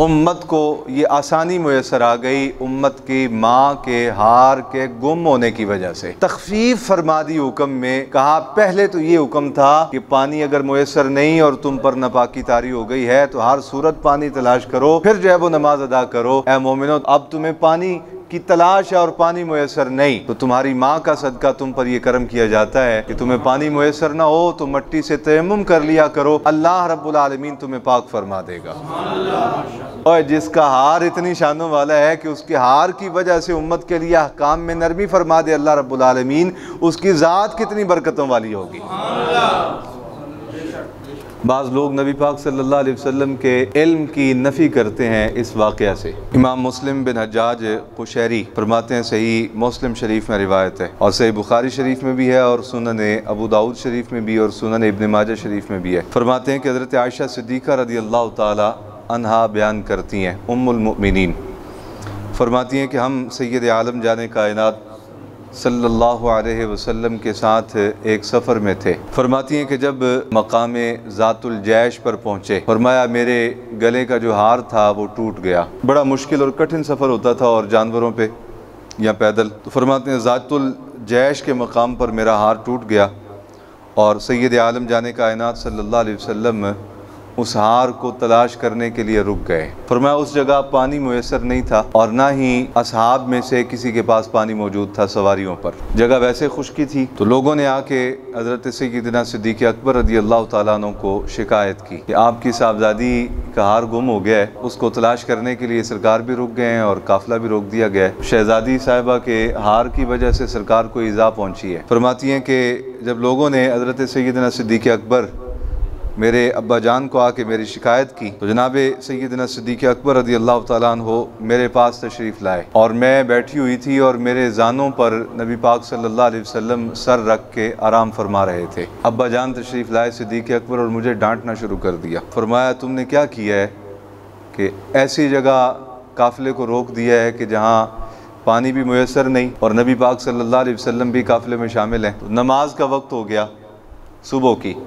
उम्मत को ये आसानी मुयसर आ गई उम्मत की माँ के हार के गुम होने की वजह से। तखफीफ फरमा दी हुक्म में, कहा पहले तो ये हुक्म था कि पानी अगर मुयसर नहीं और तुम पर नापाकी तारी हो गई है तो हर सूरत पानी तलाश करो, फिर जो है वो नमाज अदा करो। ए मोमिनो, अब तुम्हें पानी की तलाश है और पानी मुयसर नहीं तो तुम्हारी माँ का सदका तुम पर यह करम किया जाता है कि तुम्हें पानी मुयसर ना हो तो मट्टी से तयम्मुम कर लिया करो, अल्लाह रब्बुल आलमीन तुम्हें पाक फरमा देगा। और जिसका हार इतनी शानों वाला है कि उसके हार की वजह से उम्मत के लिए अहकाम में नरमी फरमा दे अल्लाह रब्बुल आलमीन, उसकी ज़ात कितनी बरकतों वाली होगी। बाज़ लोग नबी पाक सल्लल्लाहु अलैहि वसल्लम के इल्म की नफ़ी करते हैं इस वाक़या से। इमाम मुस्लिम बिन हज्जाज कुशैरी फरमाते हैं, सही मुस्लिम शरीफ में रिवायत है और सही बुखारी शरीफ में भी है और सुनन अबू दाऊद शरीफ में भी और सुनन इब्न माजा शरीफ में भी है। फरमाते हैं कि हज़रत आयशा सिद्दीक़ा रज़ियल्लाहु ताला अन्हा बयान करती हैं, उम्मुल मुमिनीन फरमाती हैं कि हम सैयद आलम जाने कायनात सल्लल्लाहु अलैहि वसल्लम के साथ एक सफ़र में थे। फरमाती हैं कि जब मकामे ज़ातुल जैश पर पहुँचे, फरमाया मेरे गले का जो हार था वो टूट गया। बड़ा मुश्किल और कठिन सफ़र होता था और जानवरों पे या पैदल। तो फरमाते हैं ज़ातुल जैश के मकाम पर मेरा हार टूट गया और सैयद आलम जाने कायनात सल्लल्लाहु अलैहि वसल्लम उस हार को तलाश करने के लिए रुक गए। फरमाया उस जगह पानी मुयसर नहीं था और ना ही असहाब में से किसी के पास पानी मौजूद था सवारियों पर। जगह वैसे खुश्की थी तो लोगों ने आके हज़रत सैयदना सिद्दीक़ अकबर रज़ियल्लाहु ताला अन्हु को शिकायत की कि आपकी साहबजादी का हार गुम हो गया है। उसको तलाश करने के लिए सरकार भी रुक गए हैं और काफ़िला भी रोक दिया गया है। शहज़ादी साहिबा के हार की वजह से सरकार को ईज़ा पहुँची है। फरमाती हैं कि जब लोगों ने हज़रत सैयदना सिद्दीक़ अकबर मेरे अब्बा जान को आके मेरी शिकायत की तो जनाब सैयदना सिद्दीक़ अकबर रज़ियल्लाहु ताला अन्हु मेरे पास तशरीफ़ लाए और मैं बैठी हुई थी और मेरे जानों पर नबी पाक सल्लल्लाहु अलैहि वसल्लम सर रख के आराम फरमा रहे थे। अब्बा जान तशरीफ़ लाए सिद्दीक़ अकबर और मुझे डांटना शुरू कर दिया। फरमाया तुमने क्या किया है कि ऐसी जगह काफ़िले को रोक दिया है कि जहाँ पानी भी मुयसर नहीं और नबी पाक सल्लल्लाहु अलैहि वसल्लम भी काफ़िले में शामिल हैं। तो नमाज का वक्त हो गया सुबह की,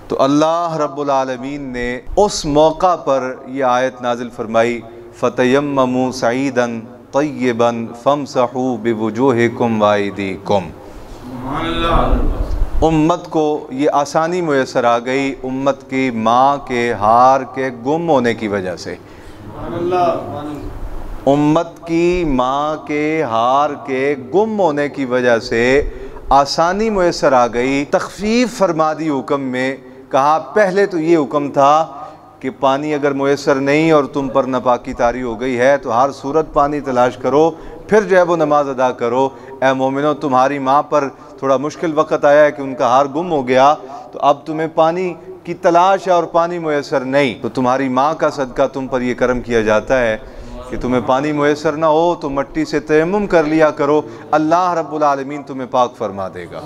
तो अल्लाह रब्बुल आलमीन ने उस मौका पर यह आयत नाजिल फरमाई, फ़तयम्ममू सईदन तय्यबन फमसहू बिवुजूहिकुम वाइदीकुम। उम्मत को ये आसानी मुयसर आ गई उम्मत की माँ के हार के गुम होने की वजह से। उम्मत की माँ के हार के गुम होने की वजह से आसानी मुयसर आ गई। तखफीफ फरमा दी हुक्म में, कहा पहले तो ये हुक्म था कि पानी अगर मुयसर नहीं और तुम पर नापाकी तारी हो गई है तो हर सूरत पानी तलाश करो, फिर जो है वो नमाज अदा करो। ए मोमिनो, तुम्हारी माँ पर थोड़ा मुश्किल वक़्त आया है कि उनका हार गुम हो गया तो अब तुम्हें पानी की तलाश है और पानी मुयसर नहीं तो तुम्हारी माँ का सदका तुम पर यह करम किया जाता है कि तुम्हें पानी मुयसर ना हो तो मट्टी से तयम्मुम कर लिया करो, अल्लाह रब्बुल आलमीन तुम्हें पाक फरमा देगा।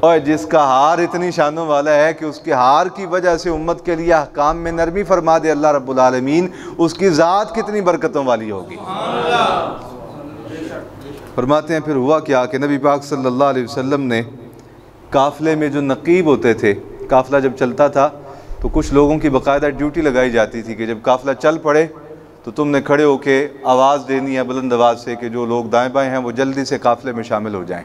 और जिसका हार इतनी शानों वाला है कि उसके हार की वजह से उम्मत के लिए अहकाम में नरमी फरमा दे अल्लाह रब्बुल आलमीन, उसकी ज़ात कितनी बरकतों वाली होगी। फरमाते हैं फिर हुआ क्या कि नबी पाक सल्लल्लाहु अलैहि वसल्लम ने काफ़िले में जो नकीब होते थे, काफ़िला जब चलता था तो कुछ लोगों की बाकायदा ड्यूटी लगाई जाती थी कि जब काफ़िला चल पड़े तो तुमने खड़े होके आवाज़ देनी है बुलंद आवाज़ से कि जो लोग दाएं बाएं हैं वो जल्दी से काफ़िले में शामिल हो जाएं।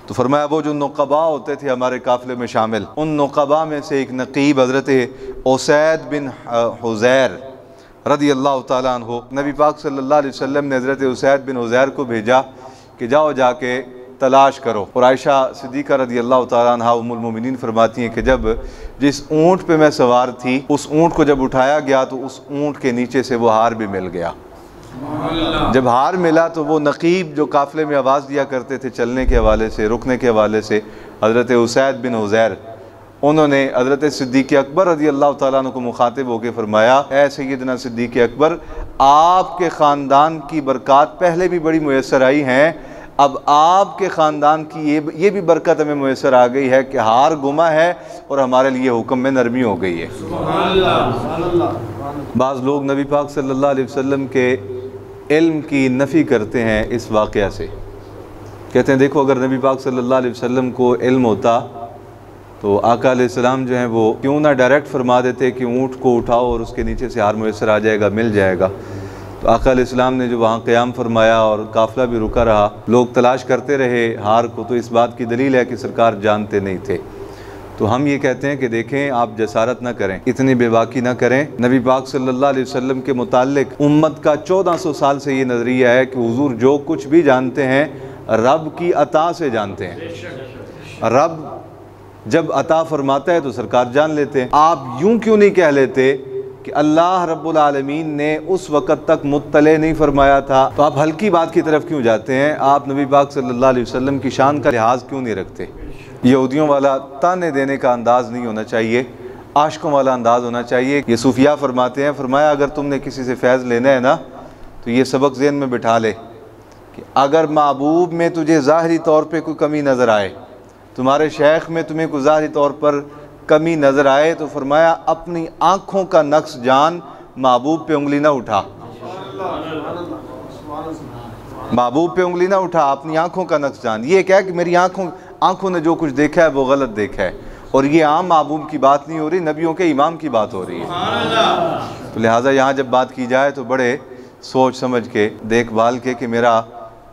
तो फरमाया वो जो नुक़बा होते थे हमारे काफ़िले में शामिल, उन नुक़बा में से एक नकीब हज़रत उसैद बिन हुज़ैर रज़ियल्लाहु ताला अन्हु, नबी पाक सल्लल्लाहु अलैहि वसल्लम ने हज़रत उसैद बिन हुज़ैर को भेजा कि जाओ जाके तलाश करो। और आयशा सिद्दीक़ा रज़ियल्लाहु ताला अन्हा उम्मुल मोमिनीन फरमाती हैं कि जब जिस ऊँट पे मैं सवार थी उस ऊँट को जब उठाया गया तो उस ऊँट के नीचे से वो हार भी मिल गया। जब हार मिला तो वो नकीब जो काफ़िले में आवाज़ दिया करते थे चलने के हवाले से, रुकने के हवाले से, हज़रत उसैद बिन हुज़ैर, उन्होंने हज़रत सिद्दीक़ अकबर रज़ियल्लाहु ताला अन्हु को मुखातिब होकर फरमाया, ऐ सैयदना सिद्दीक़ अकबर, आपके ख़ानदान की बरक़ात पहले भी बड़ी मुयसर आई हैं, अब आपके ख़ानदान की ये भी बरकत हमें मुयसर आ गई है कि हार गुमा है और हमारे लिए हुक्म में नरमी हो गई है। बाज़ लोग नबी पाक सल्लल्लाहु अलैहि वसल्लम के इल्म की नफ़ी करते हैं इस वाक़या से। कहते हैं देखो अगर नबी पाक सल्लल्लाहु अलैहि वसल्लम को इल्म होता तो आका अलैहिस्सलाम जो हैं वो क्यों ना डायरेक्ट फरमा देते कि ऊँट को उठाओ और उसके नीचे से हार मुयसर आ जाएगा, मिल जाएगा। तो आका अलैहिस्सलाम ने जो वहाँ क़याम फरमाया और काफ़िला भी रुका रहा, लोग तलाश करते रहे हार को, तो इस बात की दलील है कि सरकार जानते नहीं थे। तो हम ये कहते हैं कि देखें, आप जसारत ना करें, इतनी बेबाकी ना करें। नबी पाक सल्लल्लाहु अलैहि वसल्लम के मुताल्लिक उम्मत का 1400 साल से ये नज़रिया है कि हुजूर जो कुछ भी जानते हैं रब की अता से जानते हैं। रब जब अता फरमाता है तो सरकार जान लेते हैं। आप यूं क्यों नहीं कह लेते कि अल्लाह रब्बुल आलमीन ने उस वक़्त तक मुत्तले नहीं फरमाया था? तो आप हल्की बात की तरफ क्यों जाते हैं? आप नबी पाक सल्लल्लाहु अलैहि वसल्लम की शान का लिहाज क्यों नहीं रखते? यहूदियों वाला ताने देने का अंदाज़ नहीं होना चाहिए, आशिकों वाला अंदाज़ होना चाहिए। ये सूफिया फरमाते हैं, फरमाया अगर तुमने किसी से फैज़ लेना है ना तो ये सबक ज़हन में बिठा ले कि अगर महबूब में तुझे ज़ाहिरी तौर पे कोई कमी नज़र आए, तुम्हारे शेख में तुम्हें कोई ज़ाहिरी तौर पर कमी नज़र आए, तो फरमाया अपनी आँखों का नक्श जान, महबूब पे उंगली ना उठा। महबूब पे उंगली ना उठा, अपनी आँखों का नक्श जान। ये क्या कि मेरी आँखों ने जो कुछ देखा है वो गलत देखा है, और ये आम महबूब की बात नहीं हो रही, नबियों के इमाम की बात हो रही है। तो लिहाजा यहाँ जब बात की जाए तो बड़े सोच समझ के, देखभाल के कि मेरा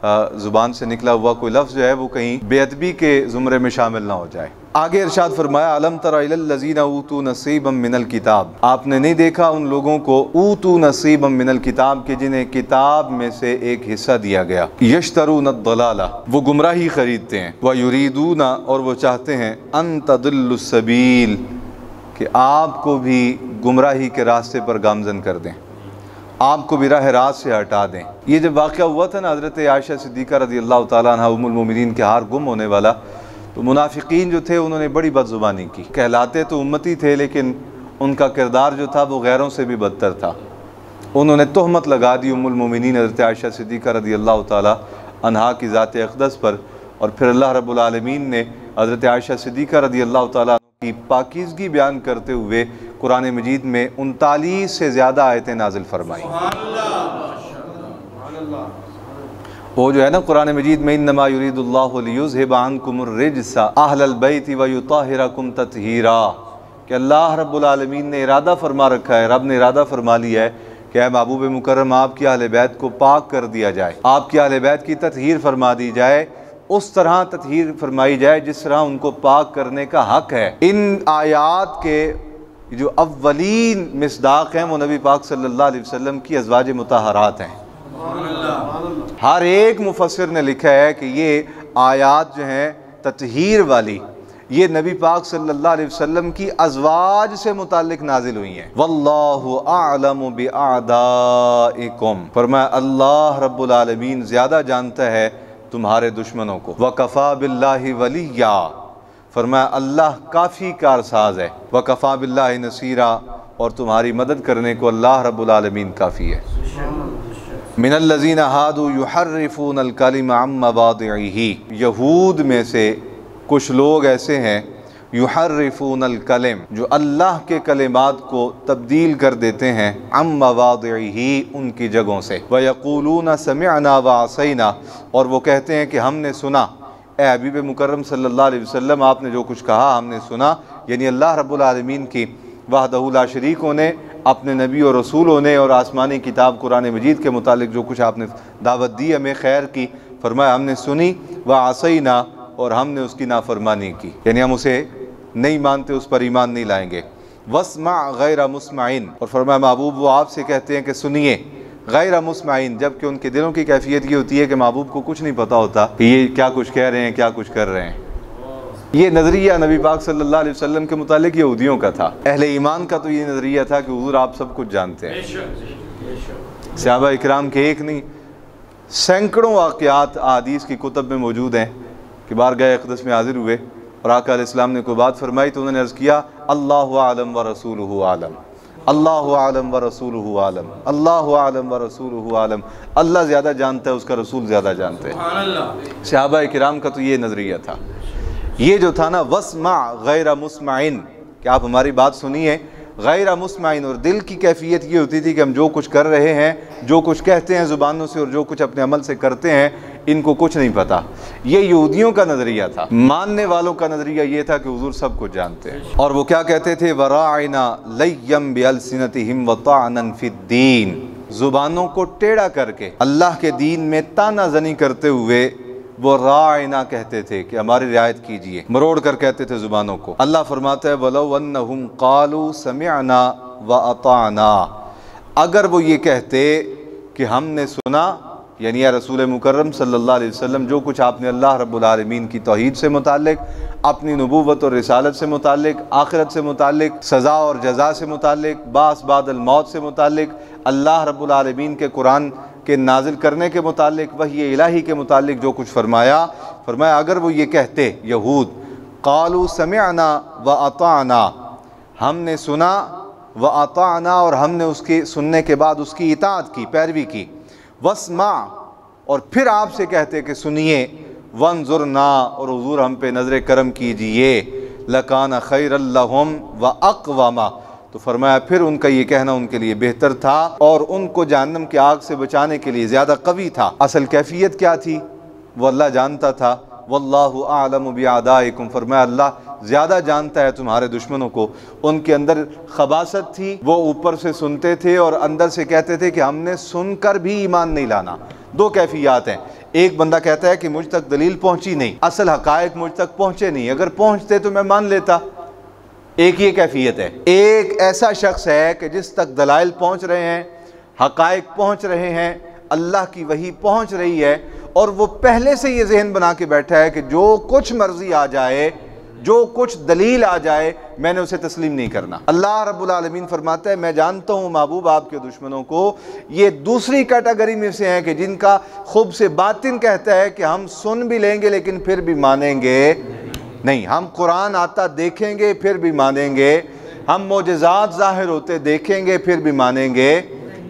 ज़ुबान से निकला हुआ कोई लफ्ज़ जो है वो कहीं बेअदबी के ज़ुमरे में शामिल ना हो जाए। आगे इरशाद फरमाया, अलम तरा इलल लज़ीना ऊतू नसीबम मिनल किताब, आपने नहीं देखा उन लोगों को, ऊतू नसीबम मिनल किताब के जिन्हें किताब में से एक हिस्सा दिया गया। यश्तरून दलाला, वो गुमराही खरीदते हैं, व युरीदूना, और वो चाहते हैं, अन तदिल्लुस सबील, कि आपको भी गुमराही के रास्ते पर गामजन कर दें, आपको भी राह रास्त से हटा दें। ये जब वाक़या हुआ था ना हज़रत आयशा सिद्दीक़ा रज़ियल्लाहु ताला अन्हा उम्मुल मोमिनीन के हार गुम होने वाला, तो मुनाफिकीन जो थे उन्होंने बड़ी बदज़ुबानी की। कहलाते तो उम्मती थे लेकिन उनका किरदार जो था वो गैरों से भी बदतर था। उन्होंने तोहमत लगा दी उम्मुल मोमिनीन हज़रत आयशा सिद्दीक़ा रज़ियल्लाहु ताला अन्हा की ज़ात अक़दस पर, और फिर अल्लाह रब्बुल आलमीन ने हज़रत आयशा सिद्दीक़ा रज़ियल्लाहु ताला की पाकीज़गी बयान करते हुए कुरान मजीद में 39 से ज़्यादा आयतें नाजिल फरमाई। वो जो है ना कुरान मजीद में, इन्नमा युरीदुल्लाहु लियुज़हिबा अन्कुमुर रिज्सा अहलल बैति व युताहिरकुम तत्हीरा, कि अल्लाह रब्बुल आलमीन ने इरादा फरमा रखा है, रब ने इरादा फरमा लिया है कि ऐ महबूब मुकर्रम आपकी अहले बैत को पाक कर दिया जाए, आपकी अहले बैत की तत्हीर फरमा दी जाए, उस तरह तत्हीर फरमाई जाए जिस तरह उनको पाक करने का हक है। इन आयात के जो अव्वलीन मिसदाक हैं वो नबी पाक सल्लल्लाहु अलैहि वसल्लम की अज़वाज मुताहरात हैं। हर एक मुफस्सिर ने लिखा है कि ये आयात जो हैं तत्हीर वाली, ये नबी पाक सल्लल्लाहु अलैहि वसल्लम की अज़वाज से मुताल्लिक नाजिल हुई हैं। वल्लाहु अअलमु बिअअदाइकुम, फरमाया अल्लाह रब्बुल आलमीन ज़्यादा जानता है तुम्हारे दुश्मनों को। वकफ़ा बिल्लाहि वलिया, फरमाया अल्लाह काफ़ी कारसाज है। वकफ़ा बिल्लाहि नसीरा, और तुम्हारी मदद करने को अल्लाह रब्बुल आलमीन काफ़ी है। मिनल लज़ीना हादू युहर्रिफूनल कलिमा अम मवादिही, यहूद में से कुछ लोग ऐसे हैं, युहर्रिफूनल कलिम, जो अल्लाह के कलिमात को तब्दील कर देते हैं, अम मवादिही, उनकी जगहों से। व यक़ूलूना समिअना व असैना, और वो कहते हैं कि हमने सुना, ए हबीब मुकर्रम सल्लल्लाहु अलैहि वसल्लम आपने जो कुछ कहा हमने सुना, यानी अल्लाह रब्बुल आलमीन की वहदहु ला शरीक होने, अपने नबी और रसूलों ने और आसमानी किताब कुरान मजीद के मुतालिक जो कुछ आपने दावत दी हमें खैर की, फरमाया हमने सुनी, व असैना, और हमने उसकी नाफरमानी की, यानी हम उसे नहीं मानते, उस पर ईमान नहीं लाएंगे। वस्मा गैर मुस्माइन, और फरमाया महबूब वो आपसे कहते हैं कि सुनिए, गैर मुस्माइन, जबकि उनके दिलों की कैफियत ये होती है कि महबूब को कुछ नहीं पता होता कि ये क्या कुछ कह रहे हैं, क्या कुछ कर रहे हैं। ये नज़रिया नबी पाक सल्लल्लाहु अलैहि वसल्लम के मुतालिक यहूदियों का था। अहले ईमान का तो ये नज़रिया था कि हुज़ूर आप सब कुछ जानते हैं। सहाबा इकराम के एक नहीं सैकड़ों वाक़यात अहादीस की कुतब में मौजूद हैं कि बारगाह अक़दस में हाजिर हुए और आका अलैहिस्सलाम ने कोई बात फरमाई तो उन्होंने अर्ज़ किया, अल्लाहु आलम व रसूलुहु आलम, अल्लाहु आलम व रसूलुहु आलम, अल्लाहु आलम व रसूलुहु आलम, अल्लाह ज़्यादा जानता है, उसका रसूल ज़्यादा जानते हैं। सहाबा किराम का तो ये नज़रिया था। ये जो था ना, वस्मा गैर मुस्माइन, कि आप हमारी बात सुनिए, गैर मुस्माइन, और दिल की कैफियत ये होती थी कि हम जो कुछ कर रहे हैं, जो कुछ कहते हैं ज़ुबानों से और जो कुछ अपने अमल से करते हैं, इनको कुछ नहीं पता। ये यहूदियों का नज़रिया था, मानने वालों का नज़रिया ये था कि हुजूर सब कुछ जानते हैं। और वो क्या कहते थे, वराइना लय्यम बिअलसिनतिहिम व ताअनन फिद्दीन, ज़ुबानों को टेढ़ा करके अल्लाह के दीन में तानाज़नी करते हुए वो राइना कहते थे कि हमारी रियायत कीजिए, मरोड़ कर कहते थे ज़ुबानों को। अल्लाह फरमाता है वलौ अन्नहुम क़ालू समिअना व अताना, अगर वो ये कहते कि हमने सुना, यानी या रसूल मुकर्रम सल्लल्लाहु अलैहि वसल्लम जो कुछ आपने अल्लाह रब्बुल आलमीन की तौहीद से मुतालिक, अपनी नबूवत और रिसालत से मुतालिक, आखिरत से मुतालिक, सज़ा और जज़ा से मुतालिक, बास बादल मौत से मुतालिक, अल्लाह रब्बुल आलमीन के कुरान के नाजिल करने के मुतालिक, वही इलाही के मुतालिक जो कुछ फरमाया, अगर वो ये कहते यहूद, क़ालू समिअना व अताना, हमने सुना, व अताना, और हमने उसके सुनने के बाद उसकी इताअत की, पैरवी की, वस्मा, और फिर आपसे कहते कि सुनिए, वंजुरना, और हुजूर हम पे नज़र करम कीजिए, लकाना खैरल लहुम व अक़वमा, तो फरमाया फिर उनका ये कहना उनके लिए बेहतर था और उनको जहन्नम की आग से बचाने के लिए ज़्यादा कवी था। असल कैफियत क्या थी वो अल्लाह जानता था। वल्लाहु आलमु बिअदाइकुम, फरमाया अल्लाह ज़्यादा जानता है तुम्हारे दुश्मनों को। उनके अंदर खबासत थी, वो ऊपर से सुनते थे और अंदर से कहते थे कि हमने सुनकर भी ईमान नहीं लाना। दो कैफियत हैं, एक बंदा कहता है कि मुझ तक दलील पहुंची नहीं, असल हकायक मुझ तक पहुंचे नहीं, अगर पहुंचते तो मैं मान लेता। एक ये कैफियत है। एक ऐसा शख्स है कि जिस तक दलाइल पहुंच रहे हैं, हकायक पहुंच रहे हैं, अल्लाह की वही पहुंच रही है, और वो पहले से ये जहन बना के बैठा है कि जो कुछ मर्जी आ जाए, जो कुछ दलील आ जाए, मैंने उसे तस्लीम नहीं करना। अल्लाह रब्बुल आलमीन फरमाता है मैं जानता हूँ महबूब आपके दुश्मनों को, ये दूसरी कैटेगरी में से हैं कि जिनका खूब से बातिन कहता है कि हम सुन भी लेंगे लेकिन फिर भी मानेंगे नहीं, हम कुरान आता देखेंगे फिर भी मानेंगे, हम मोजज़ात ज़ाहिर होते देखेंगे फिर भी मानेंगे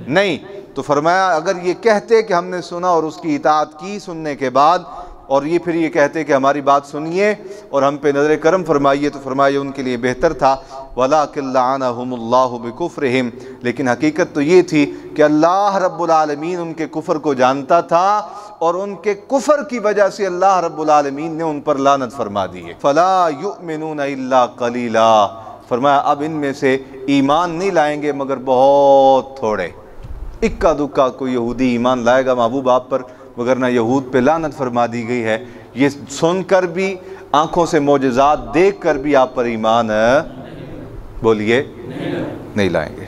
नहीं। तो फरमाया अगर ये कहते कि हमने सुना और उसकी इताअत की सुनने के बाद, और ये फिर ये कहते कि हमारी बात सुनिए और हम पे नज़र करम फरमाइए, तो फरमाइए उनके लिए बेहतर था। वलाकिन लअनहुमुल्लाहु बिकुफ्रिहिम, लेकिन हकीकत तो ये थी कि अल्लाह रब्बुल आलमीन उनके कुफ़र को जानता था और उनके कुफ़र की वजह से अल्लाह रब्बुल आलमीन ने उन पर लानत फरमा दी है। फला युमिनूना इल्ला कलीला, फरमाया अब इनमें से ईमान नहीं लाएंगे मगर बहुत थोड़े। इक्का दुक्का कोई यहूदी ईमान लाएगा महबूब आप पर, वगरना यहूद पे लानत फरमा दी गई है। ये सुनकर भी, आंखों से मोजज़ात देख कर भी आप पर ईमान बोलिए नहीं लाएंगे।